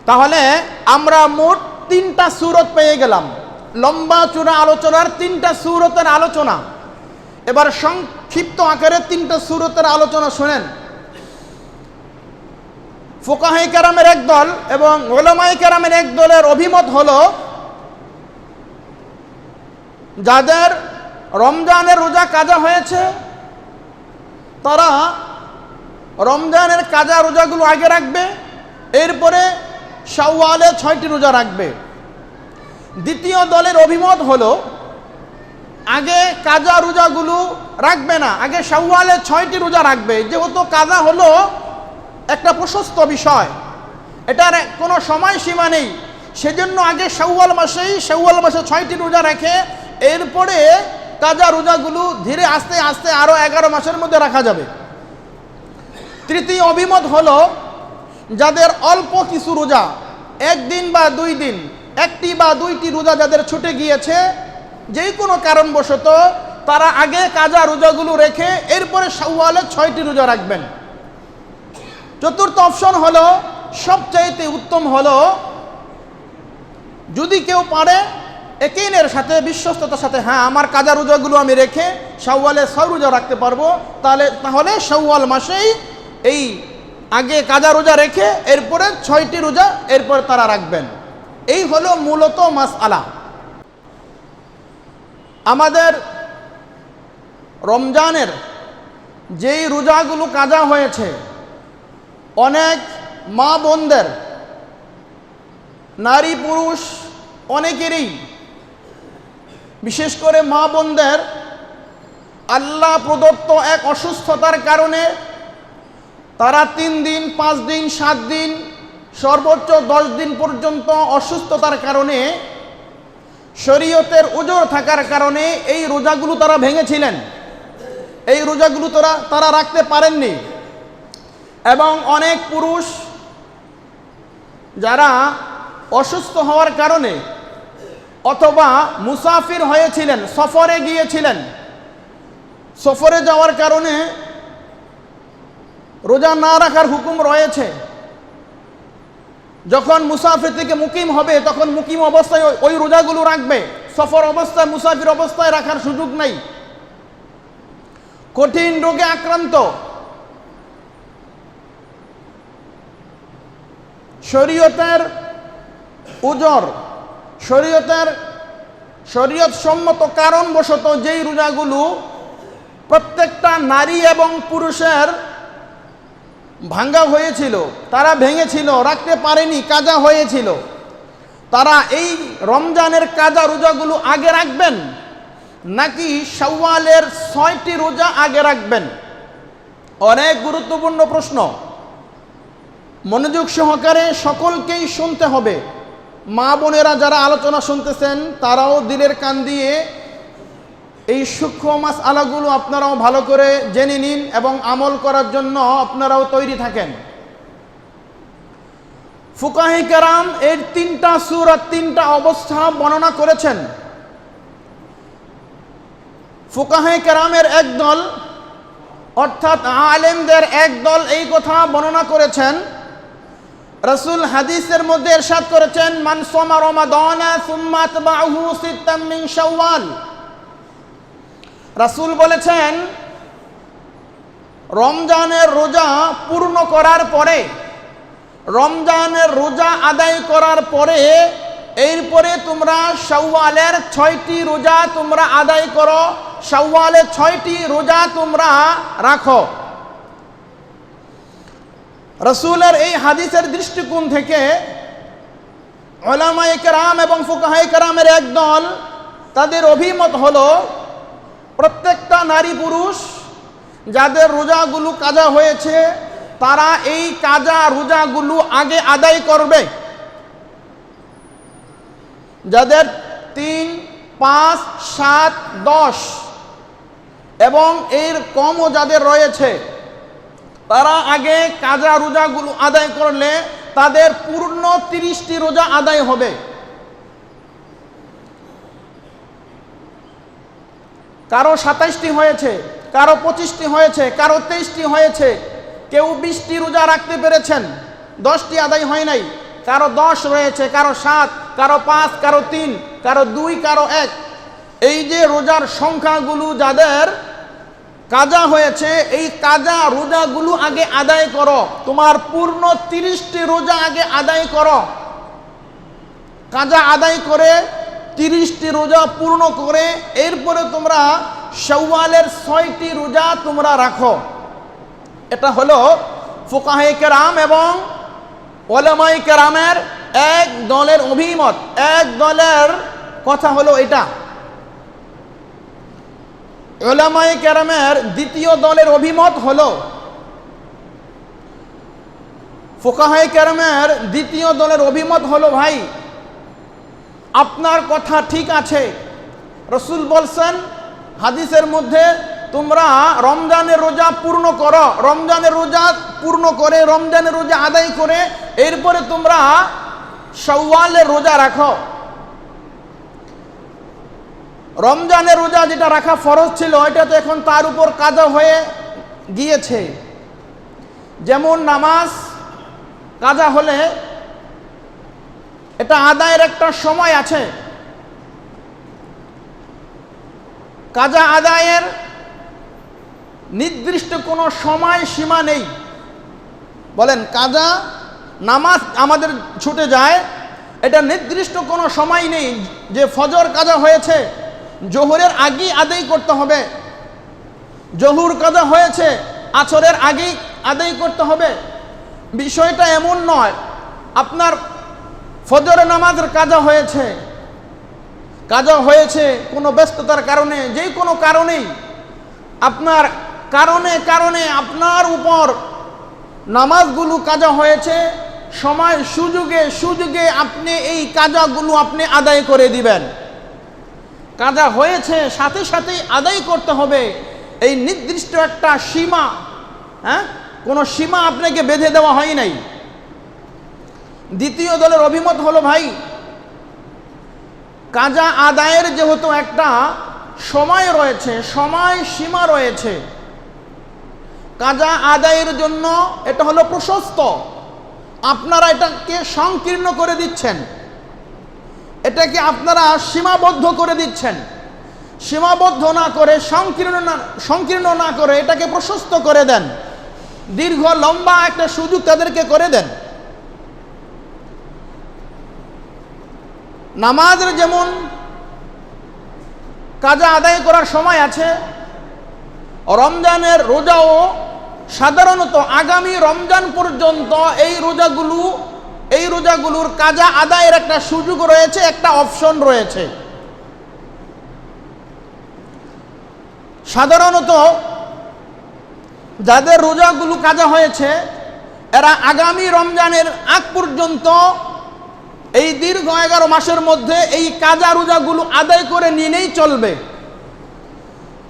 তাহলে আমরা মোট 3টা সূরত পেয়ে গেলাম, লম্বা চূড়া আলোচনার 3টা সূরতের আলোচনা। এবার সংক্ষিপ্ত আকারে 3টা সূরতের আলোচনা শুনেন। ফুকাহায়ে কেরামের এক দল এবং উলামায়ে কেরামের এক দলের অভিমত হলো, যাদের রমজানের রোজা কাজা হয়েছে তারা রমজানের কাজা রোজাগুলো আগে রাখবে, এরপরে শাওয়ালে 6টি রোজা রাখবে। দ্বিতীয় দলের অভিমত হলো, আগে কাজা রোজাগুলো রাখবে না, আগে শাওয়ালে 6টি রোজা রাখবে। যেহেতু কাজা হলো একটা প্রশস্ত বিষয়, এটার কোনো সময়সীমা নেই, সেজন্য আগে শাওয়াল মাসে 6টি রোজা রেখে এরপরে কাজা রোজাগুলো ধীরে আস্তে আস্তে আরও 11 মাসের মধ্যে রাখা যাবে। তৃতীয় অভিমত হলো, যাদের অল্প কিছু রোজা, 1 দিন বা 2 দিন, 1টি বা 2টি রোজা যাদের ছুটে গিয়েছে যে কোনো কারণবশত, তারা আগে কাজা রোজাগুলো রেখে এরপরে শাওয়ালে 6টি রোজা রাখবেন। চতুর্থ অপশন হলো, সবচাইতে উত্তম হলো, যদি কেউ পারে একিনের সাথে, বিশ্বস্ততার সাথে, হ্যাঁ আমার কাজা রোজাগুলো আমি রেখে শাওয়ালে 6 রোজা রাখতে পারবো, তাহলে শাওয়াল মাসেই এই আগে কাজা রোজা রেখে এরপরে 6টি রোজা এরপর তারা রাখবেন। এই হলো মূলত মাসআলা। আমাদের রমজানের যেই রোজাগুলো কাজা হয়েছে, অনেক মা বোনদের, নারী পুরুষ অনেকেরই, বিশেষ করে মা বোনদের আল্লাহ প্রদত্ত এক অসুস্থতার কারণে তারা 3 দিন, 5 দিন, 7 দিন, সর্বোচ্চ 10 দিন পর্যন্ত অসুস্থতার কারণে, শরীয়তের উজর থাকার কারণে এই রোজাগুলো তারা ভেঙেছিলেন, এই রোজাগুলো তারা রাখতে পারেননি। এবং অনেক পুরুষ যারা অসুস্থ হওয়ার কারণে অথবা মুসাফির হয়েছিলেন, সফরে গিয়েছিলেন, সফরে যাওয়ার কারণে রোজা না রাখার হুকুম রয়েছে। যখন মুসাফির থেকে মুকিম হবে তখন মুকিম অবস্থায় ওই রোজাগুলো রাখবে, সফর অবস্থায়, মুসাফির অবস্থায় রাখার সুযোগ নেই। কঠিন রোগে আক্রান্ত, শরীয়তের উজর, শরীয়ত সম্মত কারণবশত যেই রোজাগুলো প্রত্যেকটা নারী এবং পুরুষের ভাঙ্গা হয়েছিল, তারা ভেঙেছিল, রাখতে পারেনি, কাজা হয়েছিল, তারা এই রমজানের কাজা রোজাগুলো আগে রাখবেন নাকি শাওয়ালের 6টি রোজা আগে রাখবেন? অনেক গুরুত্বপূর্ণ প্রশ্ন, মনোযোগ সহকারে সকলকেই শুনতে হবে। মা বোনেরা যারা আলোচনা শুনতেছেন তারাও দিলের কান দিয়ে এই সূক্ষ্ম মাসআলাগুলো আপনারাও ভালো করে জেনে নিন এবং আমল করার জন্য আপনারাও তৈরি থাকেন। ফুকাহায়ে কেরাম এর 3টা সূরত, 3টা অবস্থা বর্ণনা করেছেন। ফুকাহায়ে কেরামের এক দল, অর্থাৎ আলেমদের এক দল এই কথা বর্ণনা করেছেন, রাসূল হাদিসের মধ্যে ইরশাদ করেছেন, মান সামা রমাদানা সুম্মা আতবাহু সিত্তাম মিন শাওয়াল। রাসূল বলেছেন, রমজানের রোজা পূর্ণ করার পরে, রমজানের রোজা আদায় করার পরে এরপরে তোমরা শাওয়ালের 6টি রোজা তোমরা আদায় করো, শাওয়ালের 6টি রোজা তোমরা রাখো। রাসূলের এই হাদিসের দৃষ্টিকোণ থেকে উলামায়ে কেরাম এবং ফুকাহায়ে কেরামের এক দল, তাদের অভিমত হলো, প্রত্যেকটা নারী পুরুষ যাদের রোজাগুলো কাজা হয়েছে তারা এই কাজা রোজাগুলো আগে আদায় করবে। যাদের 3, 5, 7, 10 এবং এর কমও যাদের রয়েছে তারা আগে কাজা রোজাগুলো আদায় করলে তাদের পূর্ণ 30টি রোজা আদায় হবে। কারো 27টি হয়েছে, কারো 25টি হয়েছে, কারো 23টি হয়েছে, কেউ 20টি রোজা রাখতে পেরেছেন, 10টি আদায় হয় নাই, কারো 10 রয়েছে, কারো 7, কারো 5, কারো 3, কারো 2, কারো 1। এই যে রোজার সংখ্যাগুলো যাদের কাজা হয়েছে, এই কাজা রোজাগুলো আগে আদায় করো। তোমার পূর্ণ 30টি রোজা আগে আদায় করো। কাজা আদায় করে 30টি রোজা পূর্ণ করে এরপরে তোমরা শাওয়ালের 6টি রোজা তোমরা রাখো। এটা হলো ফুকাহে কেরাম এবং উলামায়ে কেরামের এক দলের অভিমত, এক দলের কথা হলো এটা। উলামায়ে কেরামের দ্বিতীয় দলের অভিমত হলো, ফুকাহে কেরামের দ্বিতীয় দলের অভিমত হলো, ভাই আপনার কথা ঠিক আছে, রাসূল বলছেন হাদিসের মধ্যে তোমরা রমজানের রোজা পূর্ণ করো, রমজানের রোজা পূর্ণ করে রমজানের রোজা আদায় করে এরপরে তোমরা শাওয়ালের রোজা রাখো। রমজানের রোজা যেটা রাখা ফরজ ছিল এটা তো এখন তার উপর কাজা হয়ে গিয়েছে। যেমন নামাজ কাজা হলে এটা আদায়ের একটা সময় আছে, কাজা আদায়ের নির্দিষ্ট কোনো সময় সীমা নেই। বলেন কাজা নামাজ আমাদের ছুটে যায়, এটা নির্দিষ্ট কোনো সময় নেই যে ফজর কাজা হয়েছে জোহরের আগেই আদায় করতে হবে, জোহর কাজা হয়েছে আসরের আগেই আদায় করতে হবে। বিষয়টা এমন নয়, আপনার ফজরের নামাজের কাজা হয়েছে কোনো ব্যস্ততার কারণে, যে কোনো কারণেই আপনার কারণে আপনার উপর নামাজগুলো কাজা হয়েছে, সময় সুযোগে আপনি এই কাজাগুলো আপনি আদায় করে দিবেন। কাজা হয়েছে সাথে সাথেই আদায় করতে হবে, এই নির্দিষ্ট একটা সীমা, কোনো সীমা আপনাকে বেঁধে দেওয়া হয় নাই। দ্বিতীয় দলের অভিমত হলো, ভাই কাজা আদায়ের যেহেতু একটা সময় রয়েছে, সময় সীমা রয়েছে, কাজা আদায়ের জন্য এটা হলো প্রশস্ত, আপনারা এটাকে সংকীর্ণ করে দিচ্ছেন, এটাকে আপনারা সীমাবদ্ধ করে দিচ্ছেন। সীমাবদ্ধ না করে সংকীর্ণ না করে এটাকে প্রশস্ত করে দেন, দীর্ঘ লম্বা একটা সুযোগ তাদেরকে করে দেন। নামাজের যেমন কাজা আদায় করার সময় আছে, রমজানের রোজাও সাধারণত আগামী রমজান পর্যন্ত এই রোজাগুলোর কাজা আদায়ের একটা সুযোগ রয়েছে, একটা অপশন রয়েছে। সাধারণত যাদের রোজাগুলো কাজা হয়েছে এরা আগামী রমজানের আগ পর্যন্ত এই দীর্ঘ 11 মাসের মধ্যে এই কাজা রোজাগুলো আদায় করে নিলেই চলবে।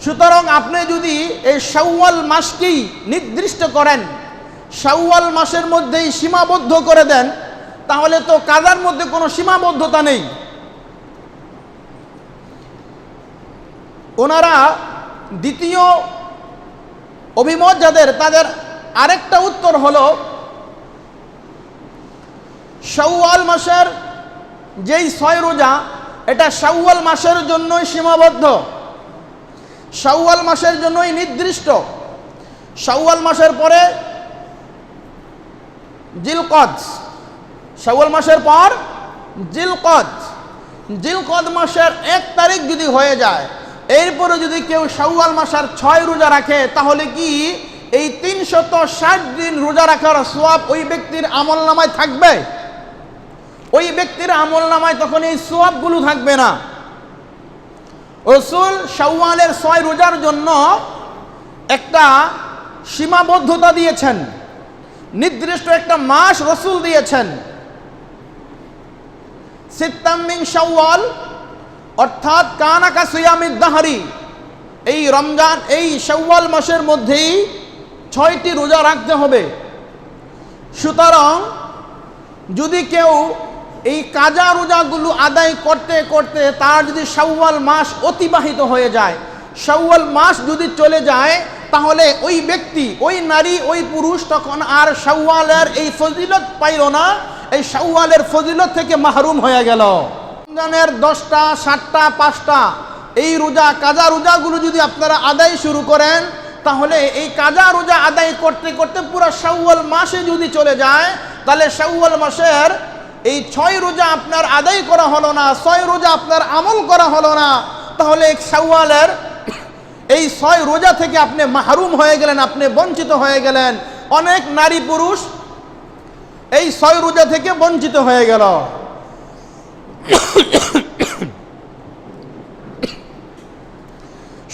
সুতরাং আপনি যদি এই শাওয়াল মাসকেই নির্দিষ্ট করেন, শাওয়াল মাসের মধ্যেই সীমাবদ্ধ করে দেন, তাহলে তো কাজার মধ্যে কোনো সীমাবদ্ধতা নেই। ওনারা দ্বিতীয় অভিমত যাদের, তাদের আরেকটা উত্তর হলো, শাওয়াল মাসের যেই 6 রোজা এটা শাওয়াল মাসের জন্যই সীমাবদ্ধ, শাওয়াল মাসের জন্যই নির্দিষ্ট। শাওয়াল মাসের পরে জিলকদ, শাওয়াল মাসের পর জিলকদ মাসের 1 তারিখ যদি হয়ে যায়, এরপরে যদি কেউ শাওয়াল মাসের 6 রোজা রাখে, তাহলে কি এই 360 দিন রোজা রাখার সওয়াব ওই ব্যক্তির আমলনামায় থাকবে? ওই ব্যক্তির আমলনামায় তখন এই সওয়াবগুলো থাকবে না। রাসূল শাওয়ালের 6 রোজার জন্য একটা সীমাবদ্ধতা দিয়েছেন, নির্দিষ্ট একটা মাস রাসূল দিয়েছেন। সিত্তাম মিন শাওয়াল, অর্থাৎ কানা কা সিয়ামিদ দাহরি, এই রমজান এই শাওয়াল মাসের মধ্যেই 6টি রোজা রাখতে হবে। সুতরাং যদি কেউ এই কাজা রোজাগুলো আদায় করতে করতে তার যদি শাওয়াল মাস অতিবাহিত হয়ে যায়, শাওয়াল মাস যদি চলে যায়, তাহলে ওই ব্যক্তি, ওই নারী, ওই পুরুষ তখন আর শাওয়ালের এই ফজিলত পাইল না, এই শাওয়ালের ফজিলত থেকে মাহরুম হয়ে গেল। রমজানের 10টা 7টা 5টা এই রোজা কাজা রোজাগুলো যদি আপনারা আদায় শুরু করেন, তাহলে এই কাজা রোজা আদায় করতে করতে পুরো শাওয়াল মাসে যদি চলে যায়, তাহলে শাওয়াল মাসের এই 6 রোজা আপনার আদায় করা হলো না, 6 রোজা আপনার আমল করা হলো না, তাহলে শাওয়ালের এই 6 রোজা থেকে আপনি মাহরুম হয়ে গেলেন, আপনি বঞ্চিত হয়ে গেলেন। অনেক নারী পুরুষ এই 6 রোজা থেকে বঞ্চিত হয়ে গেল।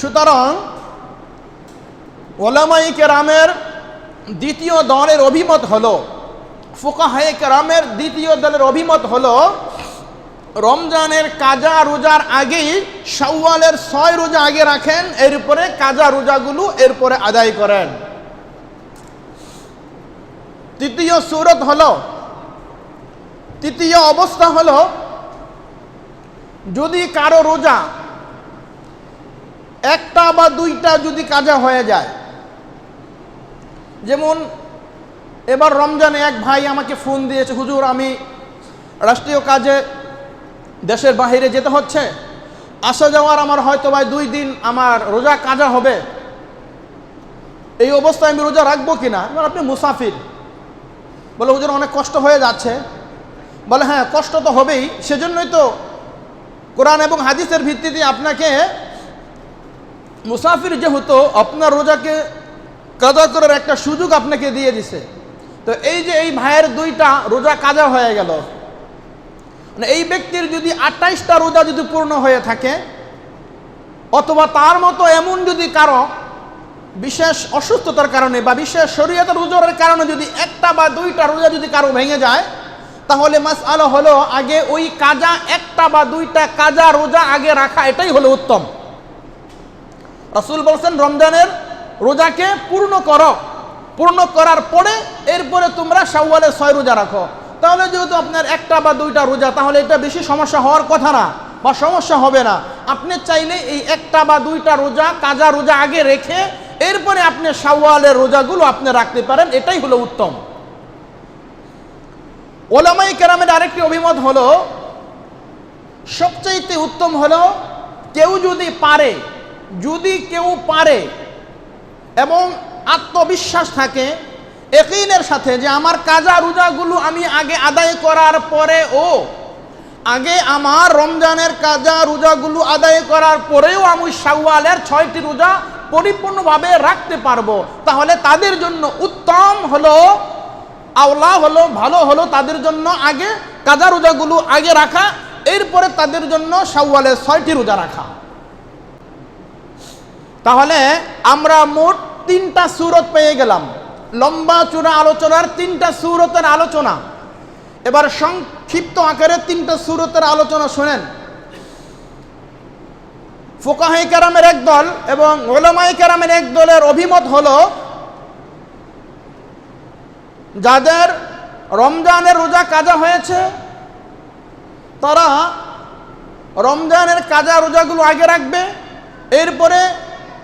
সুতরাং উলামায়ে কেরামের দ্বিতীয় দলের অভিমত হলো, ফুকাহায়ে কেরামের দ্বিতীয় দলের অভিমত হলো, রমজানের কাজা রোজার আগেই শাওয়ালের 6 রোজা আগে রাখেন, এরপরে কাজা রোজাগুলো এরপরে আদায় করেন। তৃতীয় অবস্থা হলো, যদি কারো রোজা 1টা বা 2টা যদি কাজা হয়ে যায়, যেমন এবার রমজানে এক ভাই আমাকে ফোন দিয়েছে, হুজুর আমি রাষ্ট্রীয় কাজে দেশের বাইরে যেতে হচ্ছে, আসা যাওয়ার আমার হয়তো ভাই 2 দিন আমার রোজা কাজা হবে, এই অবস্থায় আমি রোজা রাখবো কিনা? আপনি মুসাফির। বলে হুজুর অনেক কষ্ট হয়ে যাচ্ছে। বলে হ্যাঁ, কষ্ট তো হবেই, সেজন্যই তো কোরআন এবং হাদিসের ভিত্তিতে আপনাকে মুসাফির যেহেতু আপনার রোজাকে কাজা করার একটা সুযোগ আপনাকে দিয়ে দিছে। তো এই যে এই ভাইয়ের 2টা রোজা কাজা হয়ে গেল, মানে এই ব্যক্তির যদি 28টা রোজা যদি পূর্ণ হয়ে থাকে, অথবা তার মতো এমন যদি কারো বিশেষ অসুস্থতার কারণে বা বিশেষ শরীয়তের উজরের কারণে যদি 1টা বা 2টা রোজা যদি কারো ভেঙে যায়, তাহলে মাসআলা হলো আগে ওই কাজা 1টা বা 2টা কাজা রোজা আগে রাখা, এটাই হলো উত্তম। রাসূল বলেছেন রমজানের রোজাকে পূর্ণ করো, পূর্ণ করার পরে এরপরে তোমরা শাওয়ালের 6 রোজা রাখো। তাহলে যেহেতু আপনার 1টা বা 2টা রোজা, তাহলে এটা বেশি সমস্যা হওয়ার কথা না বা সমস্যা হবে না। আপনি চাইলে এই 1টা বা 2টা রোজা কাজা রোজা আগে রেখে এরপরে আপনি শাওয়ালের রোজাগুলো আপনি রাখতে পারেন, এটাই হলো উত্তম। উলামায়ে কেরামের আরেকটি অভিমত হলো, সবচাইতে উত্তম হলো কেউ যদি কেউ পারে এবং আত্মবিশ্বাস থাকে ইয়াকিনের সাথে যে আমার কাজা রোজাগুলো আমি আগে আদায় করার পরে আগে আমার রমজানের কাজা রোজাগুলো আদায় করার পরেও আমি শাওয়ালের 6টি রোজা পরিপূর্ণভাবে রাখতে পারবো, তাহলে তাদের জন্য উত্তম হলো, আওলা হলো, ভালো হলো তাদের জন্য আগে কাজা রোজাগুলো আগে রাখা, এরপরে তাদের জন্য শাওয়ালের 6টি রোজা রাখা। তাহলে আমরা মোট 3টা সূরত পেয়ে গেলাম, লম্বা চূড়া আলোচনার 3টা সূরতের আলোচনা। এবার সংক্ষিপ্ত আকারে 3টা সূরতের আলোচনা শুনেন। ফুকাহায়ে কেরামের এক দল এবং উলামায়ে কেরামের এক দলের অভিমত হলো, যাদের রমজানের রোজা কাজা হয়েছে তারা রমজানের কাজা রোজাগুলো আগে রাখবে, এরপরে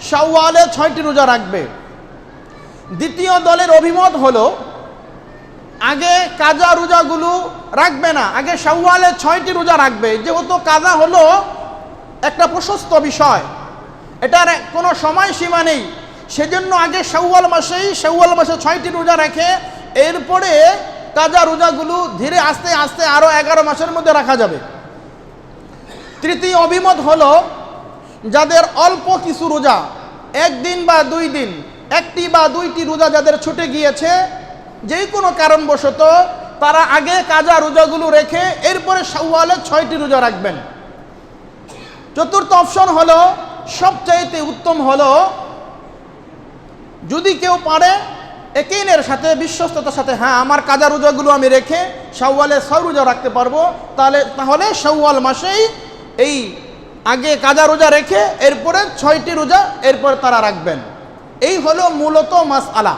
শাওয়ালে 6টি রোজা রাখবে। দ্বিতীয় দলের অভিমত হলো, আগে কাজা রোজাগুলো রাখবে না, আগে শাওয়ালে 6টি রোজা রাখবে। যেহেতু কাজা হলো একটা প্রশস্ত বিষয়, এটার কোনো সময়সীমা নেই, সেজন্য আগে শাওয়াল মাসে 6টি রোজা রেখে এরপরে কাজা রোজাগুলো ধীরে আস্তে আস্তে আরও 11 মাসের মধ্যে রাখা যাবে। তৃতীয় অভিমত হলো, যাদের অল্প কিছু রোজা, 1 দিন বা 2 দিন, 1টি বা 2টি রোজা যাদের ছুটে গিয়েছে যে কোনো কারণবশত, তারা আগে কাজা রোজাগুলো রেখে এরপরে শাওয়ালে 6টি রোজা রাখবেন। চতুর্থ অপশন হলো, সবচাইতে উত্তম হলো, যদি কেউ পারে ইয়াকিনের সাথে বিশ্বস্ততার সাথে হ্যাঁ আমার কাজা রোজাগুলো আমি রেখে শাওয়ালে 6 রোজা রাখতে পারবো, তাহলে শাওয়াল মাসেই এই আগে কাজা রোজা রেখে এরপরে 6টি রোজা এরপরে তারা রাখবেন। এই হলো মূলত মাসআলা।